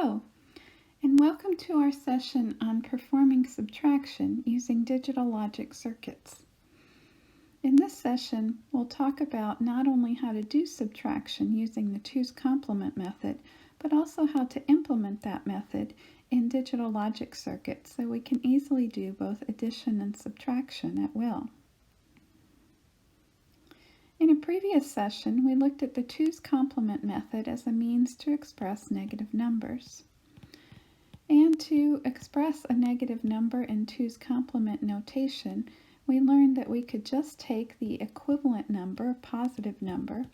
Hello, and welcome to our session on performing subtraction using digital logic circuits. In this session, we'll talk about not only how to do subtraction using the 2's complement method, but also how to implement that method in digital logic circuits so we can easily do both addition and subtraction at will. In a previous session, we looked at the 2's complement method as a means to express negative numbers. And to express a negative number in 2's complement notation, we learned that we could just take the equivalent number, positive number,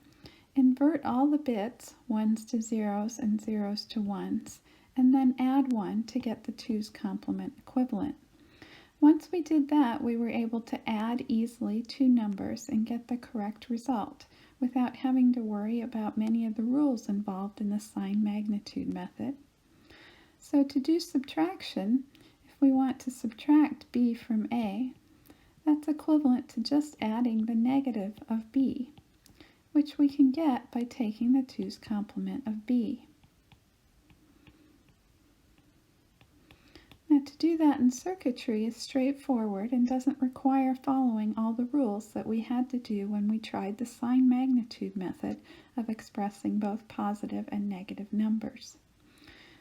invert all the bits, 1's to 0's and 0's to 1's, and then add 1 to get the 2's complement equivalent. Once we did that, we were able to add easily two numbers and get the correct result without having to worry about many of the rules involved in the sign magnitude method. So to do subtraction, if we want to subtract b from a, that's equivalent to just adding the negative of b, which we can get by taking the 2's complement of b. Now to do that in circuitry is straightforward and doesn't require following all the rules that we had to do when we tried the sign magnitude method of expressing both positive and negative numbers.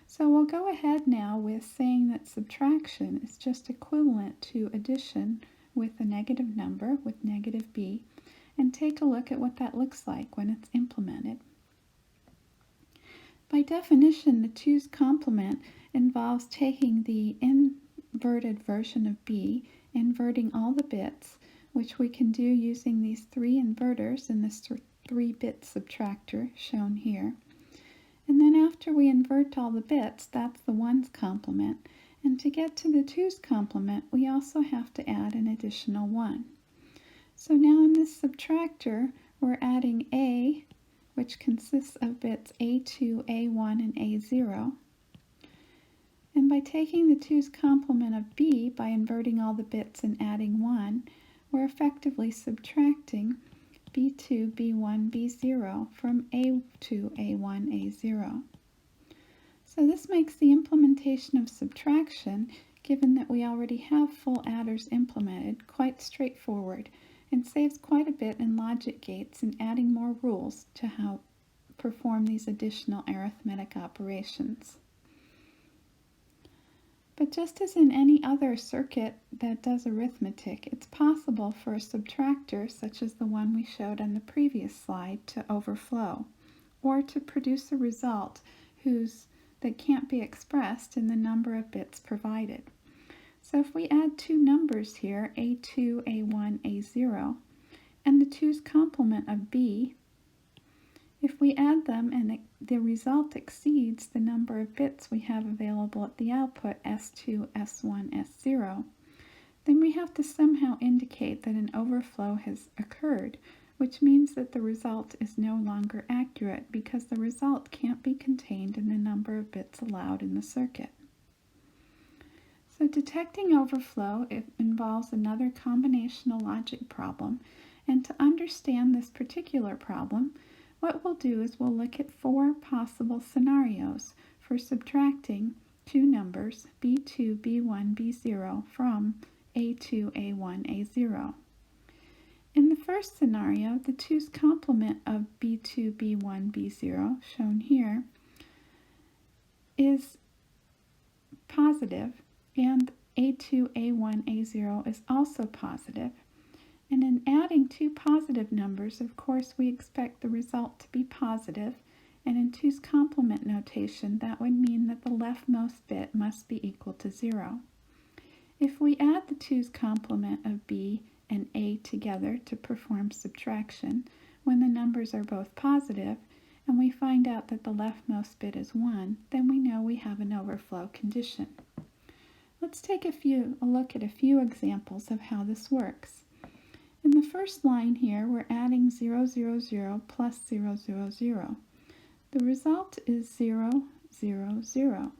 So we'll go ahead now with saying that subtraction is just equivalent to addition with a negative number, with negative b, and take a look at what that looks like when it's implemented. By definition, the 2's complement involves taking the inverted version of b, inverting all the bits, which we can do using these 3 inverters in this 3-bit subtractor shown here. And then after we invert all the bits, that's the 1's complement. And to get to the 2's complement, we also have to add an additional 1. So now in this subtractor, we're adding a, which consists of bits a2, a1, and a0. And by taking the 2's complement of b, by inverting all the bits and adding 1, we're effectively subtracting b2, b1, b0 from a2, a1, a0. So this makes the implementation of subtraction, given that we already have full adders implemented, quite straightforward, and saves quite a bit in logic gates and adding more rules to how perform these additional arithmetic operations. But just as in any other circuit that does arithmetic, it's possible for a subtractor, such as the one we showed on the previous slide, to overflow, or to produce a result that can't be expressed in the number of bits provided. So if we add two numbers here, a2, a1, a0, and the 2's complement of b, if we add them and the result exceeds the number of bits we have available at the output, S2, S1, S0, then we have to somehow indicate that an overflow has occurred, which means that the result is no longer accurate because the result can't be contained in the number of bits allowed in the circuit. So detecting overflow involves another combinational logic problem, and to understand this particular problem, what we'll do is we'll look at 4 possible scenarios for subtracting two numbers, b2, b1, b0 from a2, a1, a0. In the first scenario, the 2's complement of b2, b1, b0, shown here, is positive, and a2, a1, a0 is also positive. And in adding two positive numbers, of course, we expect the result to be positive, and in 2's complement notation, that would mean that the leftmost bit must be equal to 0. If we add the 2's complement of b and a together to perform subtraction, when the numbers are both positive, and we find out that the leftmost bit is 1, then we know we have an overflow condition. Let's take a look at a few examples of how this works. In the first line here, we're adding 0, 0, 0 plus 0, 0, 0. The result is 0, 0, 0.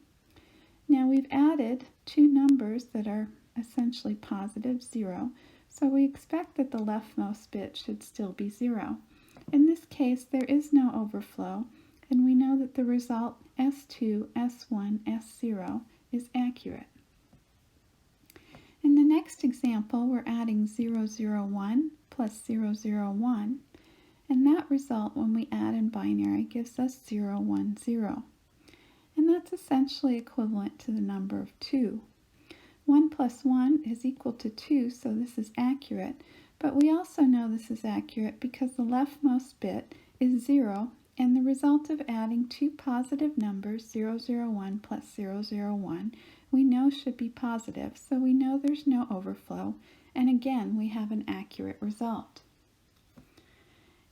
Now we've added two numbers that are essentially positive, 0, so we expect that the leftmost bit should still be 0. In this case, there is no overflow, and we know that the result S2, S1, S0 is accurate. In the next example, we're adding 0, 0, 1 plus 0, 0, 1, and that result when we add in binary gives us 0, 1, 0. And that's essentially equivalent to the number of 2. 1 plus 1 is equal to 2, so this is accurate, but we also know this is accurate because the leftmost bit is 0, and the result of adding two positive numbers, 0, 0, 1 plus 0, 0, 1, we know should be positive, so we know there's no overflow, and again we have an accurate result.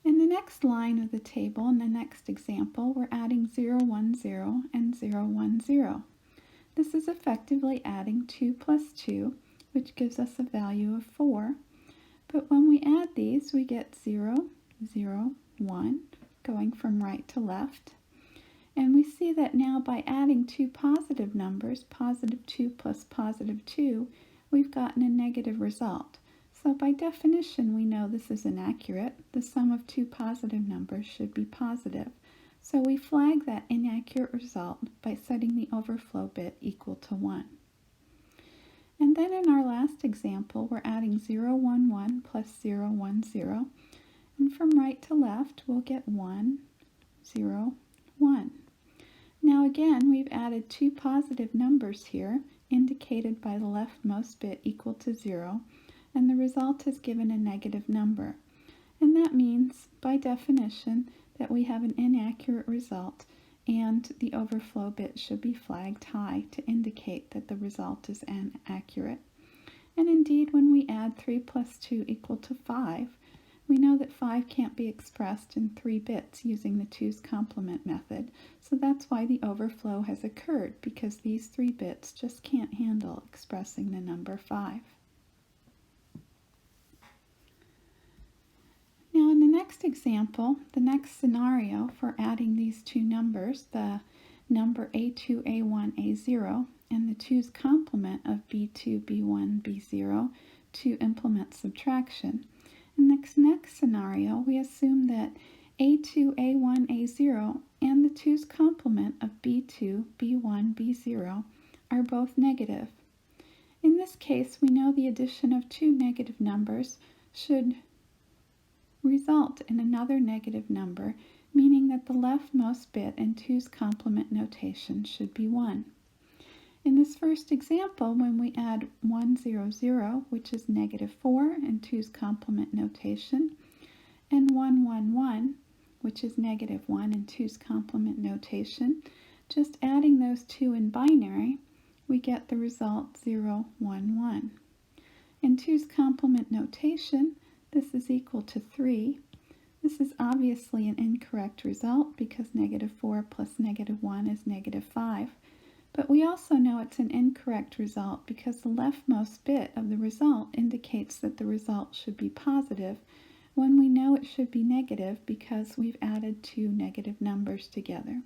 In the next line of the table, in the next example, we're adding 0, 1, 0 and 0, 1, 0. This is effectively adding 2 plus 2, which gives us a value of 4. But when we add these, we get 0, 0, 1, going from right to left. And we see that now by adding two positive numbers, positive 2 plus positive 2, we've gotten a negative result. So by definition, we know this is inaccurate. The sum of two positive numbers should be positive. So we flag that inaccurate result by setting the overflow bit equal to 1. And then in our last example, we're adding 0, 1, 1 plus 0, 1, 0. And from right to left, we'll get 1, 0, 1. Now again, we've added two positive numbers here, indicated by the leftmost bit equal to 0, and the result is given a negative number. And that means, by definition, that we have an inaccurate result, and the overflow bit should be flagged high to indicate that the result is inaccurate. And indeed, when we add 3 plus 2 equal to 5, we know that 5 can't be expressed in 3 bits using the 2's complement method, so that's why the overflow has occurred, because these 3 bits just can't handle expressing the number 5. Now in the next example, the next scenario for adding these two numbers, the number A2, A1, A0, and the 2's complement of B2, B1, B0 to implement subtraction. In this next scenario, we assume that A2, A1, A0 and the 2's complement of B2, B1, B0 are both negative. In this case, we know the addition of two negative numbers should result in another negative number, meaning that the leftmost bit in 2's complement notation should be 1. In this first example, when we add 1, 0, 0, which is negative 4 in 2's complement notation, and 1, 1, 1, which is negative 1 in 2's complement notation, just adding those two in binary, we get the result 0, 1, 1. In 2's complement notation, this is equal to 3. This is obviously an incorrect result because negative 4 plus negative 1 is negative 5. But we also know it's an incorrect result because the leftmost bit of the result indicates that the result should be positive when we know it should be negative because we've added two negative numbers together.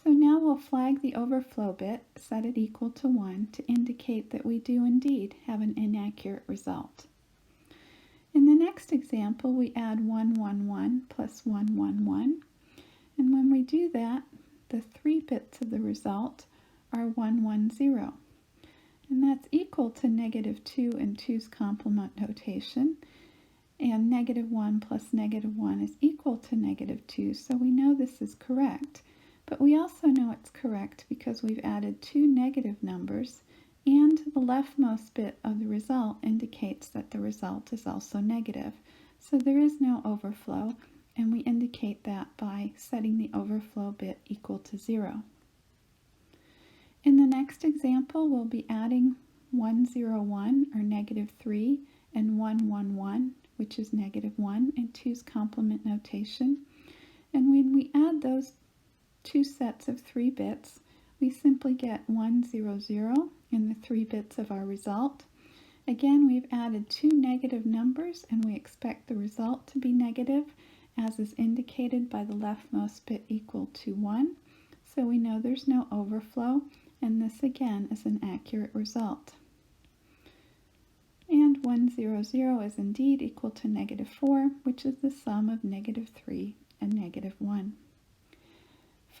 So now we'll flag the overflow bit, set it equal to 1 to indicate that we do indeed have an inaccurate result. In the next example, we add 1, 1, 1 plus 1, 1, 1. And when we do that, the 3 bits of the result are 1, 1, 0. And that's equal to negative 2 in 2's complement notation. And negative 1 plus negative 1 is equal to negative 2, so we know this is correct. But we also know it's correct because we've added two negative numbers, and the leftmost bit of the result indicates that the result is also negative. So there is no overflow, and we indicate that by setting the overflow bit equal to 0. In the next example, we'll be adding 1, 0, 1, or negative 3, and 1, 1, 1, which is negative 1, in 2's complement notation. And when we add those two sets of 3 bits, we simply get 1, 0, 0 in the 3 bits of our result. Again, we've added two negative numbers, and we expect the result to be negative, as is indicated by the leftmost bit equal to 1. So we know there's no overflow, and this again is an accurate result. And 1, 0, 0 is indeed equal to negative 4, which is the sum of negative 3 and negative 1.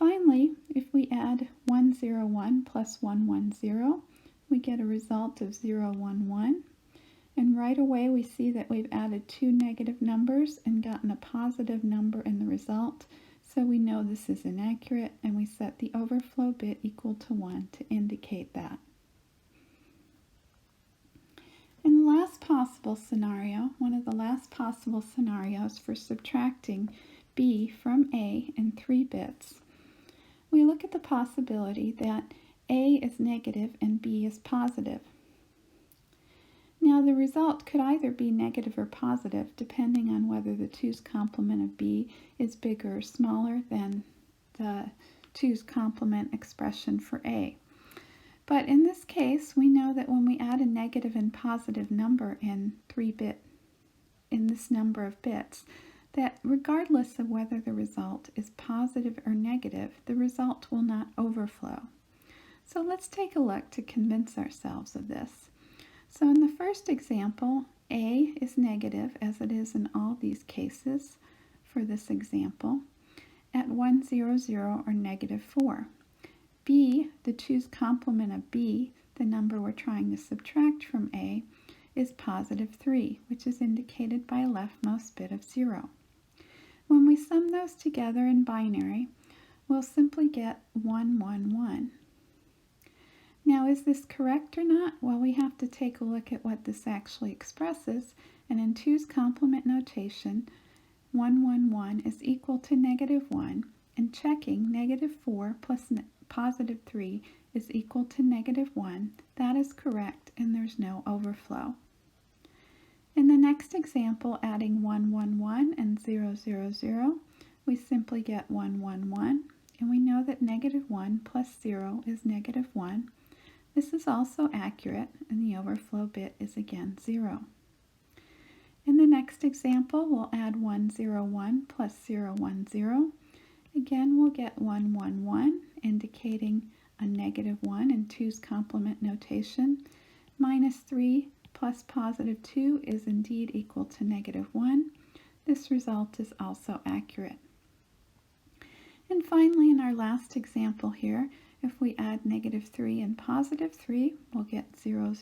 Finally, if we add 101 plus 110, we get a result of 011. And right away we see that we've added two negative numbers and gotten a positive number in the result. So we know this is inaccurate, and we set the overflow bit equal to 1 to indicate that. In the last possible scenario, one of the last possible scenarios for subtracting b from a in 3 bits, we look at the possibility that a is negative and b is positive. Now the result could either be negative or positive depending on whether the 2's complement of b is bigger or smaller than the 2's complement expression for a. But in this case, we know that when we add a negative and positive number in this number of bits, that regardless of whether the result is positive or negative, the result will not overflow. So let's take a look to convince ourselves of this. So in the first example, a is negative, as it is in all these cases for this example, at 100 or negative 4. b, the 2's complement of b, the number we're trying to subtract from a, is positive 3, which is indicated by a leftmost bit of 0. When we sum those together in binary, we'll simply get 111. Now, is this correct or not? Well, we have to take a look at what this actually expresses, and in 2's complement notation, 111 is equal to negative 1, and checking negative 4 plus positive 3 is equal to negative 1. That is correct, and there's no overflow. In the next example, adding 111 and 000, we simply get 111, and we know that negative 1 plus 0 is negative 1. This is also accurate, and the overflow bit is again 0. In the next example, we'll add 101 plus 010. Again, we'll get 111, indicating a negative 1 in 2's complement notation. Minus 3 plus positive 2 is indeed equal to negative 1. This result is also accurate. And finally, in our last example here, if we add negative 3 and positive 3, we'll get 000.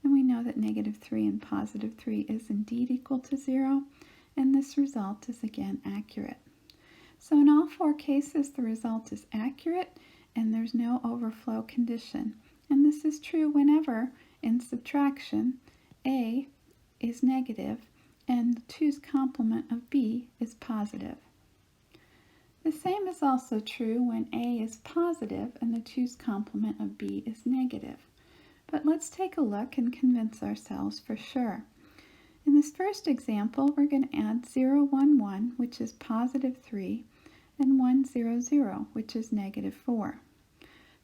And we know that negative 3 and positive 3 is indeed equal to 0, and this result is again accurate. So in all 4 cases, the result is accurate, and there's no overflow condition. And this is true whenever, in subtraction, a is negative and the 2's complement of b is positive. The same is also true when a is positive and the 2's complement of b is negative. But let's take a look and convince ourselves for sure. In this first example, we're going to add 011, which is positive 3, and 100, which is negative 4.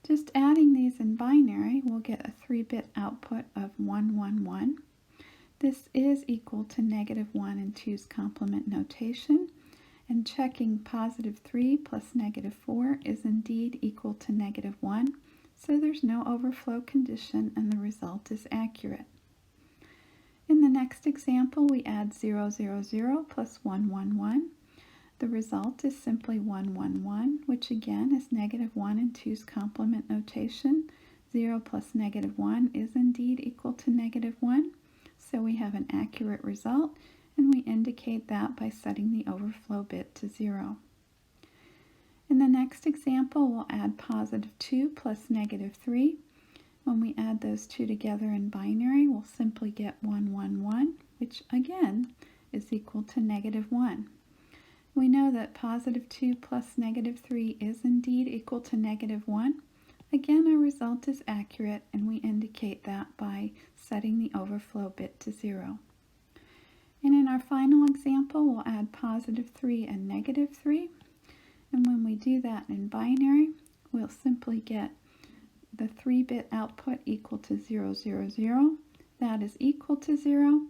Just adding these in binary, we'll get a 3-bit output of 111. This is equal to negative 1 in 2's complement notation, and checking positive 3 plus negative 4 is indeed equal to negative 1, so there's no overflow condition and the result is accurate. In the next example, we add 000 plus 111. The result is simply 111, which again is negative 1 in 2's complement notation. 0 plus negative 1 is indeed equal to negative 1, so we have an accurate result, and we indicate that by setting the overflow bit to 0. In the next example, we'll add positive 2 plus negative 3. When we add those two together in binary, we'll simply get 111, which again is equal to negative 1. We know that positive 2 plus negative 3 is indeed equal to negative 1. Again, our result is accurate, and we indicate that by setting the overflow bit to 0. And in our final example, we'll add positive 3 and negative 3. And when we do that in binary, we'll simply get the 3-bit output equal to 000. That is equal to 0,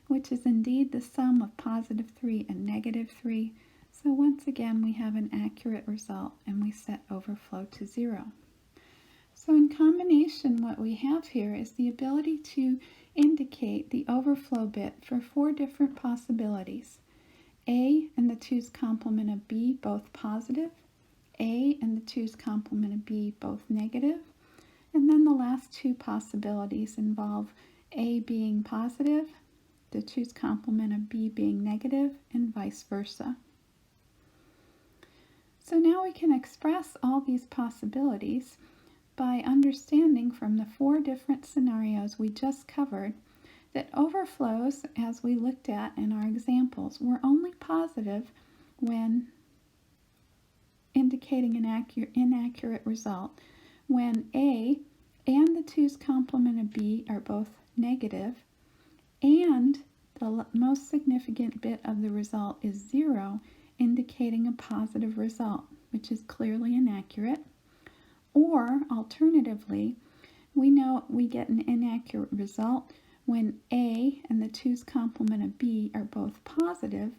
which is indeed the sum of positive 3 and negative 3. So once again, we have an accurate result, and we set overflow to 0. So in combination, what we have here is the ability to indicate the overflow bit for 4 different possibilities. A and the 2's complement of b both positive, A and the 2's complement of B both negative. And then the last two possibilities involve A being positive, the 2's complement of B being negative, and vice versa. So now we can express all these possibilities by understanding from the 4 different scenarios we just covered that overflows, as we looked at in our examples, were only positive when indicating an inaccurate result, when A and the 2's complement of B are both negative, and the most significant bit of the result is 0, indicating a positive result, which is clearly inaccurate. Or, alternatively, we know we get an inaccurate result when A and the 2's complement of B are both positive,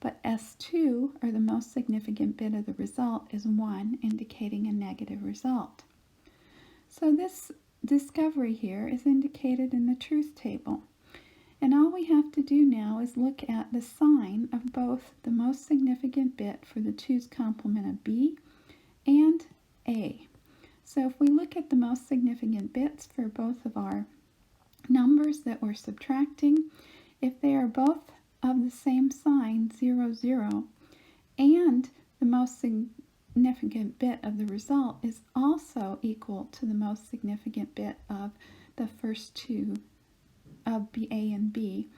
but S2, or the most significant bit of the result, is 1, indicating a negative result. So this discovery here is indicated in the truth table. And all we have to do now is look at the sign of both the most significant bit for the 2's complement of B and A. So if we look at the most significant bits for both of our numbers that we're subtracting, if they are both of the same sign, 0, 0, and the most significant bit of the result is also equal to the most significant bit of the first two of A and B,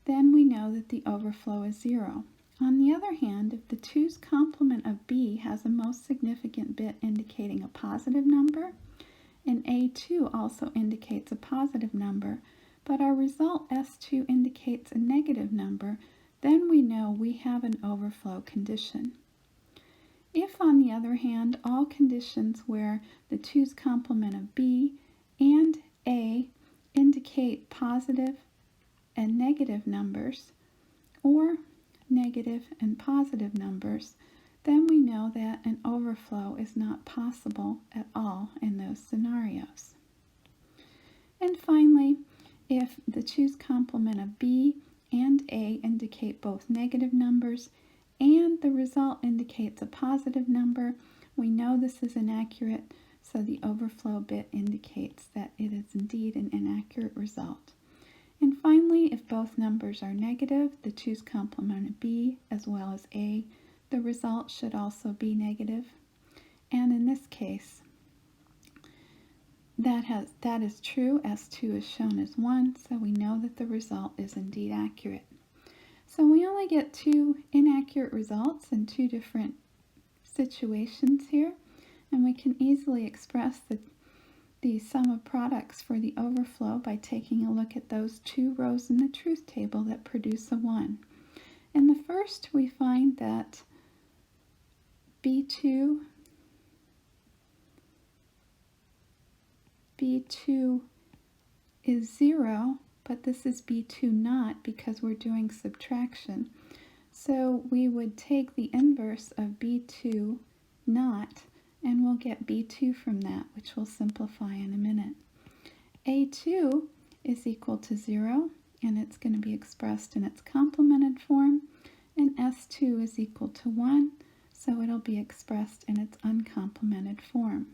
then we know that the overflow is 0. On the other hand, if the 2's complement of B has a most significant bit indicating a positive number, and A2 also indicates a positive number, but our result S2 indicates a negative number, then we know we have an overflow condition. If, on the other hand, all conditions where the 2's complement of B and A indicate positive and negative numbers, or negative and positive numbers, then we know that an overflow is not possible at all in those scenarios. And finally, if the 2's complement of B and A indicate both negative numbers and the result indicates a positive number, we know this is inaccurate, so the overflow bit indicates that it is indeed an inaccurate result. And finally, if both numbers are negative, the 2's complement of B as well as A, the result should also be negative. And in this case, that is true. S2 is shown as 1, so we know that the result is indeed accurate. So we only get 2 inaccurate results in 2 different situations here, and we can easily express the sum of products for the overflow by taking a look at those 2 rows in the truth table that produce a 1. In the first, we find that B2 is 0, but this is B2 not because we're doing subtraction. So we would take the inverse of B2 not, and we'll get B2 from that, which we'll simplify in a minute. A2 is equal to 0, and it's going to be expressed in its complemented form, and S2 is equal to 1, so it'll be expressed in its uncomplemented form.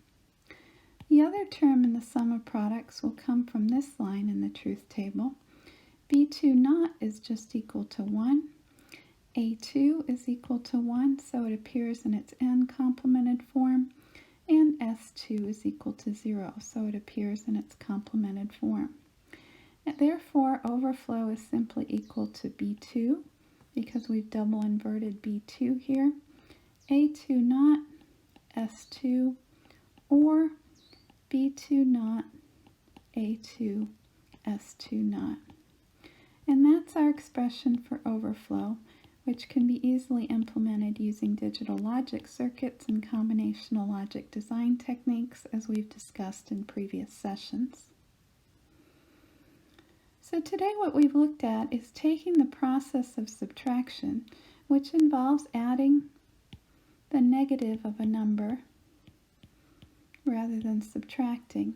The other term in the sum of products will come from this line in the truth table. B2 not is just equal to 1. A2 is equal to 1, so it appears in its uncomplemented form. And S2 is equal to 0, so it appears in its complemented form. And therefore, overflow is simply equal to B2, because we've double inverted B2 here. A2 not, S2, or B2 not, A2, S2 not. And that's our expression for overflow, which can be easily implemented using digital logic circuits and combinational logic design techniques, as we've discussed in previous sessions. So today what we've looked at is taking the process of subtraction, which involves adding the negative of a number rather than subtracting,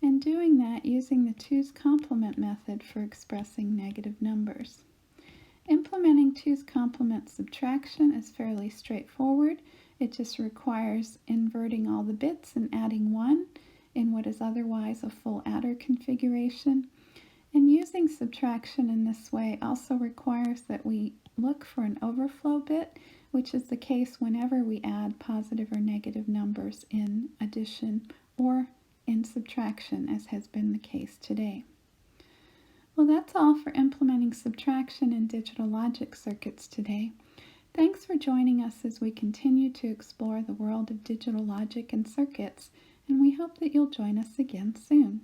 and doing that using the 2's complement method for expressing negative numbers. Implementing 2's complement subtraction is fairly straightforward. It just requires inverting all the bits and adding 1 in what is otherwise a full adder configuration. And using subtraction in this way also requires that we look for an overflow bit, which is the case whenever we add positive or negative numbers in addition or in subtraction, as has been the case today. Well, that's all for implementing subtraction in digital logic circuits today. Thanks for joining us as we continue to explore the world of digital logic and circuits, and we hope that you'll join us again soon.